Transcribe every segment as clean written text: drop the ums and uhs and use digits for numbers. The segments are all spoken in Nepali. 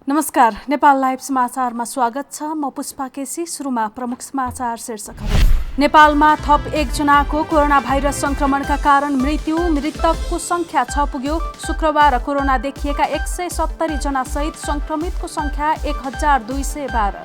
नमस्कार, नेपाल लाइभ समाचारमा स्वागत छ। म पुष्पा केसी। सुरुमा प्रमुख समाचार शीर्षकहरू। नेपालमा थप 1 जनाको कोरोना भाइरस संक्रमणका कारण मृतकको संख्या 6 पुग्यो। शुक्रबार कोरोना देखिएका 170 जना सहित संक्रमितको संख्या 1212।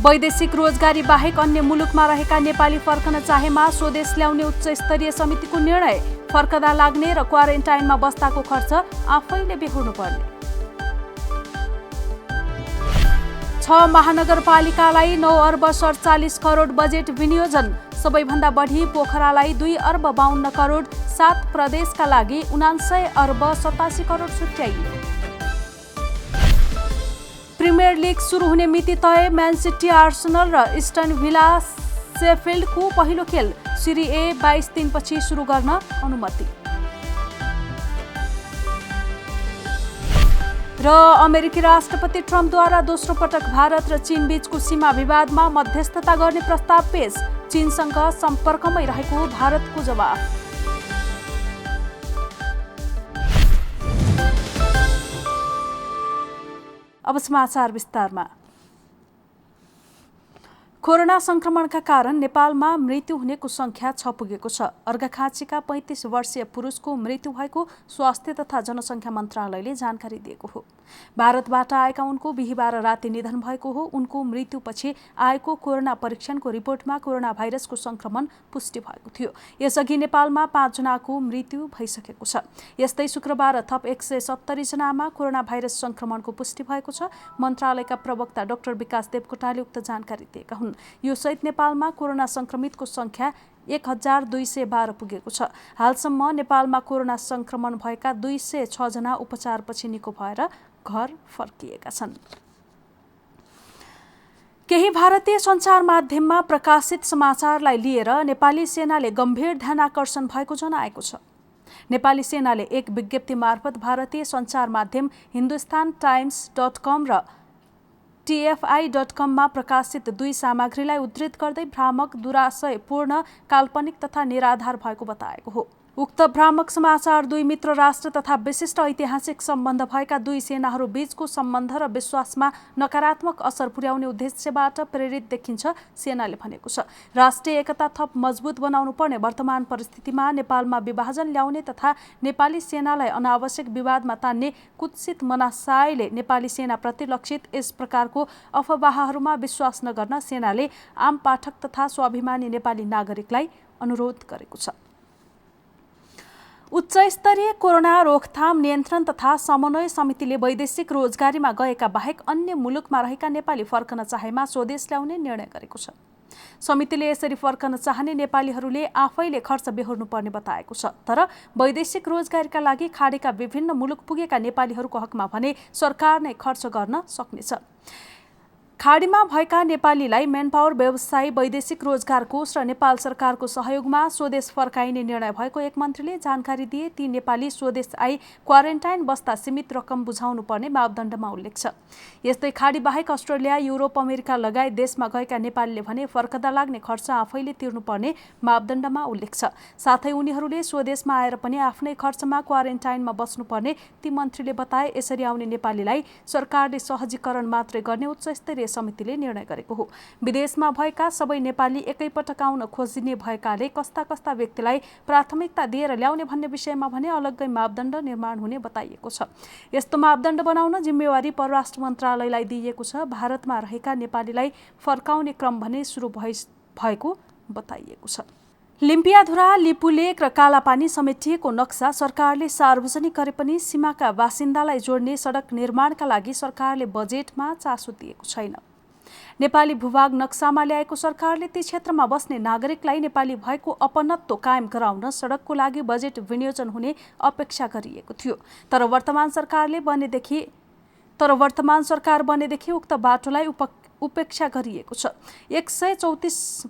वैदेशिक रोजगारी बाहेक अन्य मुलुकमा रहेका नेपाली फर्कन चाहेमा स्वदेश ल्याउने उच्च स्तरीय समितिको निर्णय। फर्कदा लाग्ने र क्वारेन्टाइनमा बस्दाको खर्च आफैले बेहोर्नुपर्ने। 6 महानगरपालिकालाई 9 अर्ब 47 करोड बजेट विनियोजन। सबैभन्दा बढी पोखरालाई 2 अर्ब 52 करोड, 7 प्रदेशका लागि 79 अर्ब 87 करोड छुट्याइयो। प्रिमियर लिग सुरु हुने मिति तय। म्यान सिटी, आर्सेनल र इस्टर्न विला शेफिल्डको पहिलो खेल। सिरी ए 22 दिनपछि सुरु गर्न अनुमति। र अमेरिकी राष्ट्रपति ट्रम्पद्वारा दोस्रो पटक भारत र चीन बीचको सीमा विवादमा मध्यस्थता गर्ने प्रस्ताव पेश। चीनसँग सम्पर्कमै रहेको भारतको जवाफ। अब समाचार विस्तारमा। कोरोना संक्रमणका कारण नेपालमा मृत्यु हुनेको संख्या 6 पुगेको छ। अर्घाखाँचीका 35 वर्षीय पुरुषको मृत्यु भएको स्वास्थ्य तथा जनसङ्ख्या मन्त्रालयले जानकारी दिएको हो। भारतबाट आएका उनको बिहीबार राति निधन भएको हो। उनको मृत्युपछि आएको कोरोना परीक्षणको रिपोर्टमा कोरोना भाइरसको संक्रमण पुष्टि भएको थियो। यसअघि नेपालमा 5 जनाको मृत्यु भइसकेको छ। यस्तै शुक्रबार थप 170 जनामा कोरोना भाइरस संक्रमणको पुष्टि भएको छ। मन्त्रालयका प्रवक्ता डाक्टर विकास देवकोटाले उक्त जानकारी दिएका हुन्। यो सहित नेपालमा कोरोना संक्रमितको संख्या 1212 पुगेको छ। हालसम्म नेपालमा कोरोना संक्रमण भएका 206 जना उपचारपछि निको भएर घर फर्किएका छन्। केही भारतीय सञ्चार माध्यममा प्रकाशित समाचारलाई लिएर नेपाली सेनाले गम्भीर ध्यानाकर्षण भएको जनाएको छ। नेपाली सेनाले एक विज्ञप्ति मार्फत भारतीय सञ्चार माध्यम hindustantimes.com र TFI.com मा प्रकाशित 2 सामग्रीलाई उद्धृत गर्दै भ्रामक, दुराशयपूर्ण, काल्पनिक तथा निराधार भएको बताएको हो। उक्त भ्रामक समाचार 2 मित्र राष्ट्र तथा विशिष्ट ऐतिहासिक सम्बन्ध भएका 2 सेनाहरू बीचको सम्बन्ध र विश्वासमा नकारात्मक असर पुर्याउने उद्देश्यबाट प्रेरित देखिन्छ, सेनाले भनेको छ। राष्ट्रिय एकता थप मजबुत बनाउनु पर्ने वर्तमान परिस्थितिमा नेपालमा विभाजन ल्याउने तथा नेपाली सेनालाई अनावश्यक विवादमा तान्ने कुत्सित मनासायले नेपाली सेनाप्रति लक्षित यस प्रकारको अफवाहहरूमा विश्वास नगर्न सेनाले आम पाठक तथा स्वाभिमानी नेपाली नागरिकलाई अनुरोध गरेको छ। उच्च स्तरीय कोरोना रोकथाम, नियन्त्रण तथा समन्वय समितिले वैदेशिक रोजगारीमा गएका बाहेक अन्य मुलुकमा रहेका नेपाली फर्कन चाहेमा स्वदेश ल्याउने निर्णय गरेको छ। समितिले यसरी फर्कन चाहने नेपालीहरूले आफैले खर्च बेहोर्नु पर्ने बताएको छ। तर वैदेशिक रोजगारीका लागि खाडीका विभिन्न मुलुक पुगेका नेपालीहरूको हकमा भने सरकार नै खर्च गर्न सक्नेछ। खाडीमा भएका नेपालीलाई मेनपावर व्यवसायी, वैदेशिक रोजगार कोष र नेपाल सरकारको सहयोगमा स्वदेश फर्काइने निर्णय भएको एक मन्त्रीले जानकारी दिए। ती नेपाली स्वदेश आई क्वारेन्टाइन बस्दा सीमित रकम बुझाउनु पर्ने मापदण्डमा उल्लेख छ। यस्तै खाडी बाहेक अस्ट्रेलिया, युरोप, अमेरिका लगायत देशमा गएका नेपालीले भने फर्कदा लाग्ने खर्च आफैले तिर्नुपर्ने मापदण्डमा उल्लेख छ। साथै उनीहरूले स्वदेशमा आएर पनि आफ्नै खर्चमा क्वारेन्टाइनमा बस्नुपर्ने ती मन्त्रीले बताए। यसरी आउने नेपालीलाई सरकारले सहजीकरण मात्रै गर्ने उच्च स्तरीय समितिले निर्णय गरेको हो। विदेशमा भएका सबै नेपाली एकैपटक आउन खोजिने भएकाले कस्ता व्यक्तिलाई प्राथमिकता दिएर ल्याउने भन्ने विषयमा भने अलग्गै मापदण्ड निर्माण हुने बताइएको छ। यस्तो मापदण्ड बनाउन जिम्मेवारी परराष्ट्र मन्त्रालयलाई दिइएको छ। भारतमा रहेका नेपालीलाई फर्काउने क्रम भने सुरु भएको बताइएको छ। लिम्पियाधुरा, लिपुलेक र कालापानी समेटिएको नक्सा सरकारले सार्वजनिक गरे पनि सीमाका बासिन्दालाई जोड्ने सडक निर्माणका लागि सरकारले बजेटमा चासो दिएको छैन। नेपाली भूभाग नक्सामा ल्याएको सरकारले ती क्षेत्रमा बस्ने नागरिकलाई नेपाली भएको अपनत्व कायम गराउन सडकको लागि बजेट विनियोजन हुने अपेक्षा गरिएको थियो। तर वर्तमान सरकार बनेदेखि उक्त बाटोलाई उपेक्षा गरिएको छ। 134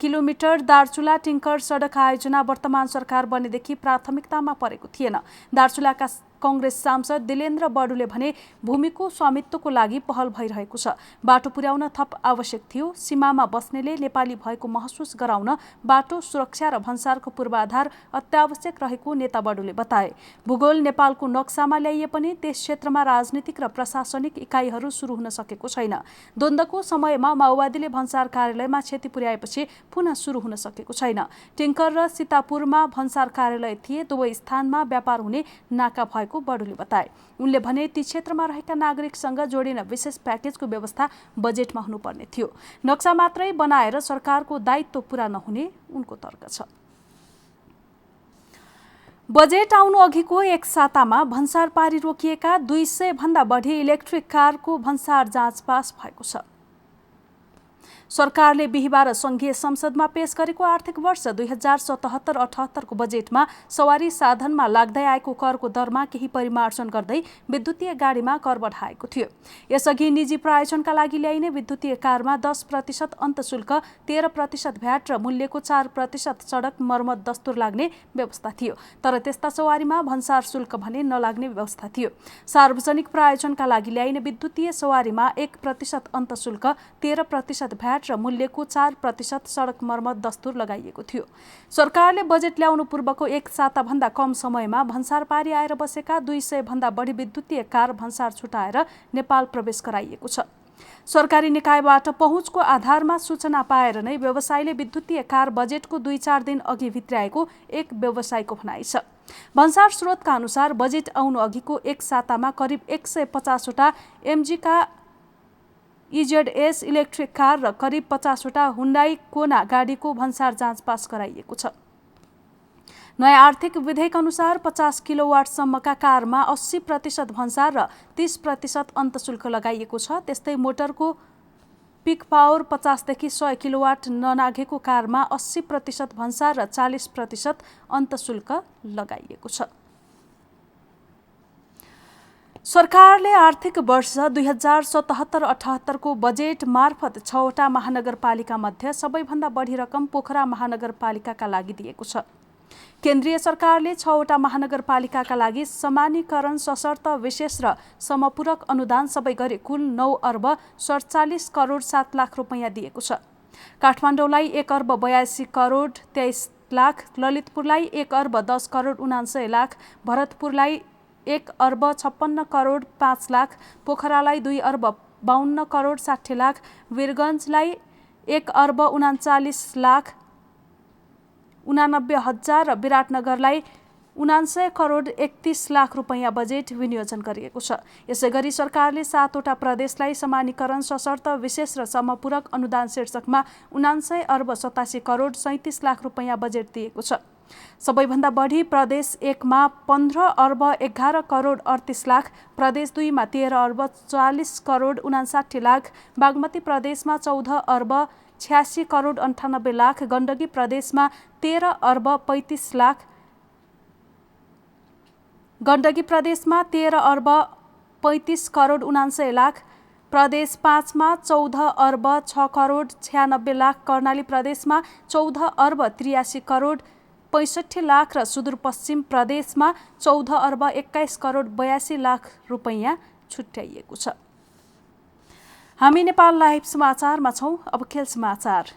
किलोमिटर दार्चुला टिङ्कर सडक आयोजना वर्तमान सरकार बनेदेखि प्राथमिकतामा परेको थिएन। दार्चुलाका कांग्रेस सांसद दिलेन्द्र बडुले भने भूमिको स्वामित्वको लागि पहल भइरहेको छ। बाटो पुर्याउन थप आवश्यक थियो। सीमामा बस्नेले नेपाली भएको महसुस गराउन बाटो सुरक्षा र भन्सारको पूर्वाधार अत्यावश्यक रहेको नेता बडुले बताए। भूगोल नेपालको नक्सामा ल्याइए पनि त्यस क्षेत्रमा राजनीतिक र प्रशासनिक इकाइहरू सुरु हुन सकेको छैन। द्वन्द्वको समयमा माओवादीले भन्सार कार्यालयमा क्षति पुर्याएपछि पुनः सुरु हुन सकेको छैन। टिङ्कर र सीतापुरमा भन्सार कार्यालय थिए। दुवै स्थानमा व्यापार हुने नाका भएको बडुले बताए। उनले भने ती क्षेत्रमा रहेका नागरिकसँग जोडिन विशेष प्याकेजको व्यवस्था बजेटमा हुनुपर्ने थियो। नक्सा मात्रै बनाएर सरकारको दायित्व पूरा नहुने उनको तर्क छ। बजेट आउनु अघिको एक सातामा भन्सार पारी रोकिएका 200 भन्दा बढी इलेक्ट्रिक कारको भन्सार जाँच पास भएको छ। सरकारले बिहिबार संघीय संसदमा पेश गरेको आर्थिक वर्ष 2077-78 को बजेटमा सवारी साधनमा लाग्दै आएको करको दरमा केही परिमार्जन गर्दै विद्युतीय गाडीमा कर बढाएको थियो। यसअघि निजी प्रायोजनका लागि ल्याइने विद्युतीय कारमा 10% अन्तशुल्क, 13% भ्याट र मूल्यको 4% सडक मर्मत दस्तुर लाग्ने व्यवस्था थियो। तर त्यस्ता सवारीमा भन्सार शुल्क भने नलाग्ने व्यवस्था थियो। सार्वजनिक प्रायोजनका लागि ल्याइने विद्युतीय सवारीमा 1% अन्तशुल्क, 13% भ्याट र मूल्यको 4% सडक मर्मत दस्तुर लगाइएको थियो। सरकारले बजेट ल्याउनु पूर्वको एक साताभन्दा कम समयमा भन्सार पारी आएर बसेका 200 भन्दा बढी विद्युतीय कार भन्सार छुटाएर नेपाल प्रवेश गराइएको छ। सरकारी निकायबाट पहुँचको आधारमा सूचना पाएर नै व्यवसायीले विद्युतीय कार बजेटको 2-4 दिन अघि भित्राएको एक व्यवसायीको भनाइ छ। भन्सार स्रोतका अनुसार बजेट आउनु अघिको एक सातामा करिब 150 वटा एमजीका EZS इलेक्ट्रिक कार र करिब 50 वटा हुन्डाई कोना गाडीको भन्सार जाँच पास गराइएको छ। नयाँ आर्थिक विधेयक अनुसार 50 किलोवाटसम्मका कारमा 80% भन्सार र 30% अन्तशुल्क लगाइएको छ। त्यस्तै मोटरको पिक पावर 50 देखि 100 किलोवाट ननाघेको कारमा 80% भन्सार र 40% अन्तशुल्क लगाइएको छ। सरकारले आर्थिक वर्ष 2077-78 को बजेट मार्फत 6 वटा महानगरपालिका मध्ये सबैभन्दा बढी रकम पोखरा महानगरपालिकाका लागि दिएको छ। केन्द्रीय सरकारले 6 वटा महानगरपालिकाका लागि समानीकरण सशर्त विशेष र समपूरक अनुदान सबै गरी कुल 9 अर्ब 47 करोड 7 लाख रुपैयाँ दिएको छ। काठमाडौँलाई 1 अर्ब 82 करोड 23 लाख, ललितपुरलाई 1 अर्ब 10 करोड 79 लाख, भरतपुरलाई 1 अर्ब 56 करोड 5 लाख, पोखरालाई 2 अर्ब 52 करोड 60 लाख, वीरगञ्जलाई 1 अर्ब 39 लाख 89 हजार र विराटनगरलाई 79 करोड 31 लाख रुपैयाँ बजेट विनियोजन गरिएको छ। यसैगरी सरकारले 7 वटा प्रदेशलाई समानीकरण सशर्त विशेष र समपूरक अनुदान शीर्षकमा 79 अर्ब 87 करोड 37 लाख रुपैयाँ बजेट दिएको छ। सबैभन्दा बढी प्रदेश 1 मा 15 अर्ब 11 करोड 38 लाख, प्रदेश 2 मा 13 अर्ब 40 करोड 59 लाख, बागमती प्रदेशमा 14 अर्ब 86 करोड 98 लाख, गण्डकी प्रदेशमा 13 अर्ब 35 लाख, गण्डकी प्रदेशमा 13 अर्ब 35 करोड 79 लाख, प्रदेश 5 मा 14 अर्ब 6 करोड 96 लाख, कर्णाली प्रदेशमा 14 अर्ब 83 करोड 65 लाख र सुदूरपश्चिम प्रदेशमा 14 अर्ब 21 करोड 82 लाख रुपैयाँ छुट्याइएको छ। हामी नेपाल लाइभ समाचारमा छौं। अब खेल समाचार।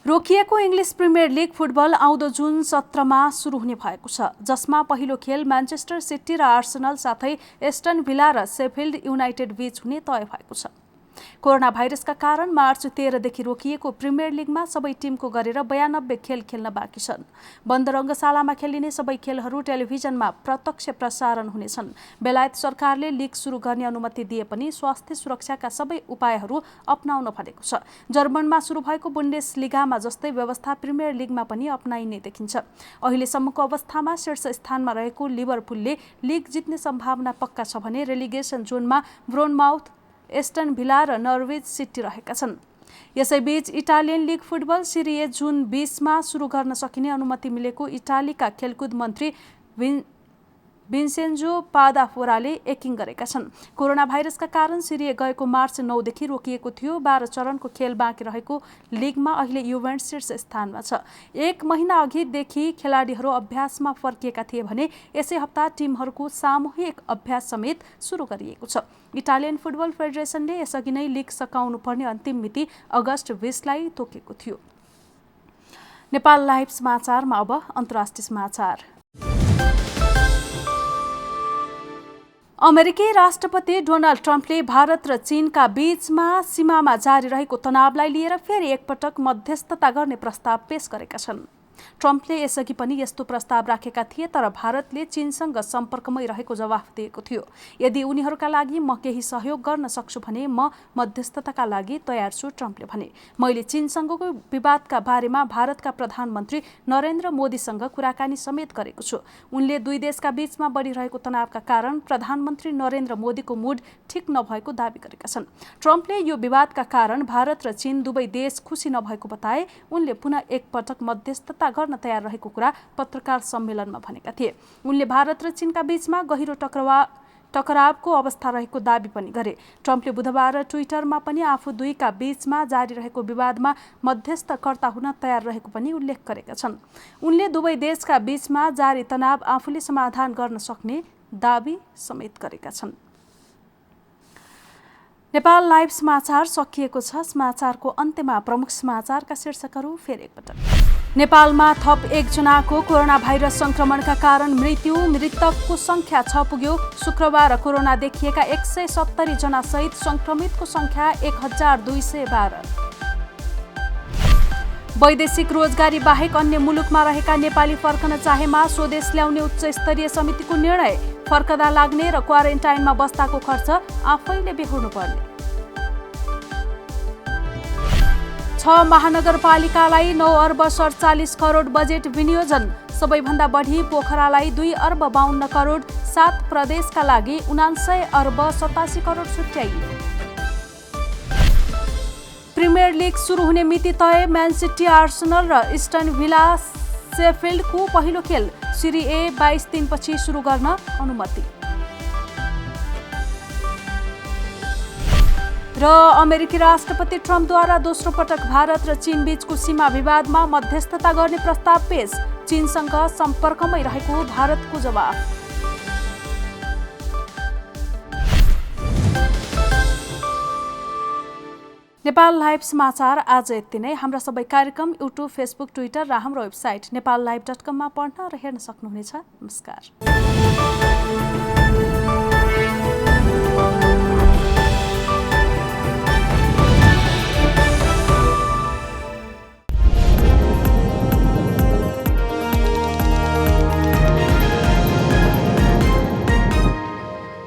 रोकिएको इङ्ग्लिस प्रिमियर लिग फुटबल आउँदो जुन 17मा सुरु हुने भएको छ, जसमा पहिलो खेल म्यान्चेस्टर सिटी र आर्सेनल साथै एस्टन भिला र शेफिल्ड युनाइटेड बीच हुने तय भएको छ। कोरोना भाइरसका कारण मार्च 13 देखि रोकिएको प्रिमियर लिगमा सबै टिमको गरेर 92 खेल खेल्न बाँकी छन्। बन्द रङ्गशालामा खेलिने सबै खेलहरू टेलिभिजनमा प्रत्यक्ष प्रसारण हुनेछन्। बेलायत सरकारले लिग सुरु गर्ने अनुमति दिए पनि स्वास्थ्य सुरक्षाका सबै उपायहरू अपनाउन भनेको छ। जर्मनमा सुरु भएको बुन्डेसलिगामा जस्तै व्यवस्था प्रिमियर लिगमा पनि अपनाइने देखिन्छ। अहिलेसम्मको अवस्थामा शीर्ष स्थानमा रहेको लिभरपुलले लिग जित्ने सम्भावना पक्का छ भने रेलिगेसन जोनमा ब्रोनमाउथ, एस्टन भिला र नर्विच सिटी रहेका छन्। यसैबीच इटालियन लिग फुटबल सिरिए जुन 20 मा सुरु गर्न सकिने अनुमति मिलेको इटालीका खेलकुद मन्त्री भिन्सेन्जो पादाफोराले एकिङ गरेका छन्। कोरोना भाइरसका कारण सिरिए गएको मार्च 9 देखि रोकिएको थियो। 12 चरणको खेल बाँकी रहेको लिगमा अहिले युभेन्टस शीर्ष स्थानमा छ। 1 महिना अघिदेखि खेलाडीहरू अभ्यासमा फर्किएका थिए भने यसै हप्ता टिमहरूको सामूहिक अभ्यास समेत सुरु गरिएको छ। इटालियन फुटबल फेडरेसनले यसअघि नै लिग सकाउनु पर्ने अन्तिम मिति अगस्त 20 लाई तोकेको थियो। नेपाल लाइभ समाचारमा अब अन्तर्राष्ट्रिय समाचार। अमेरिकी राष्ट्रपति डोनाल्ड ट्रम्पले भारत र चीनका बीचमा सीमामा जारी रहेको तनावलाई लिएर फेरि एकपटक मध्यस्थता गर्ने प्रस्ताव पेश गरेका छन्। ट्रम्पले यसअघि पनि यस्तो प्रस्ताव राखेका थिए, तर भारतले चीनसँग सम्पर्कमै रहेको जवाफ दिएको थियो। यदि उनीहरूका लागि म केही सहयोग गर्न सक्छु भने म मध्यस्थताका लागि तयार छु, ट्रम्पले भने। मैले चीनसँगको विवादका बारेमा भारतका प्रधानमन्त्री नरेन्द्र मोदीसँग कुराकानी समेत गरेको छु। उनले दुई देशका बीचमा बढिरहेको तनावका कारण प्रधानमन्त्री नरेन्द्र मोदीको मुड ठिक नभएको दावी गरेका छन्। ट्रम्पले यो विवादका कारण भारत र चीन दुवै देश खुसी नभएको बताए। उनले पुनः एकपटक मध्यस्थता गर्न तयार रहेको कुरा पत्रकार सम्मेलनमा भनेका थिए। उनले भारत र चीनका बीचमा गहिरो टकरावको अवस्था रहेको दावी पनि गरे। ट्रम्पले बुधबार ट्विटरमा पनि आफू दुईका बीचमा जारी रहेको विवादमा मध्यस्थकर्ता हुन तयार रहेको पनि उल्लेख गरेका छन्। उनले दुवै देशका बीचमा जारी तनाव आफूले समाधान गर्न सक्ने दावी समेत गरेका छन्। नेपाल लाइभ समाचार सकिएको छ। समाचारको अन्त्यमा प्रमुख समाचारका शीर्षकहरू फेरि एकपटक। नेपालमा थप 1 जनाको कोरोना भाइरस संक्रमणका कारण मृतकको संख्या 6 पुग्यो। शुक्रबार कोरोना देखिएका 170 जना सहित संक्रमितको संख्या 1212। वैदेशिक रोजगारी बाहेक अन्य मुलुकमा रहेका नेपाली फर्कन चाहेमा स्वदेश ल्याउने उच्च स्तरीय समितिको निर्णय। फर्कदा लाग्ने र क्वारेन्टाइनमा बस्दाको खर्च आफैले बेहोर्नु पर्ने। 6 महानगरपालिकालाई 9 अर्ब 47 करोड बजेट विनियोजन। सबैभन्दा बढी पोखरालाई 2 अर्ब 52 करोड, 7 प्रदेशका लागि 79 अर्ब 87 करोड छुट्याइयो। प्रिमियर लिग सुरु हुने मिति तय। म्यान सिटी, आर्सेनल र इस्टर्न विला शेफिल्डको पहिलो खेल। सिरी ए 22 दिनपछि सुरु गर्न अनुमति। र अमेरिकी राष्ट्रपति ट्रम्पद्वारा दोस्रो पटक भारत र चीन बीचको सीमा विवादमा मध्यस्थता गर्ने प्रस्ताव पेश। चीनसँग सम्पर्कमै रहेको भारतको जवाफ। नेपाल लाइभ समाचार आज यति नै। हाम्रा सबै कार्यक्रम युट्युब, फेसबुक, ट्विटर र हाम्रो वेबसाइट नेपाललाइभ.com मा पढ्न र हेर्न सक्नुहुनेछ। नमस्कार।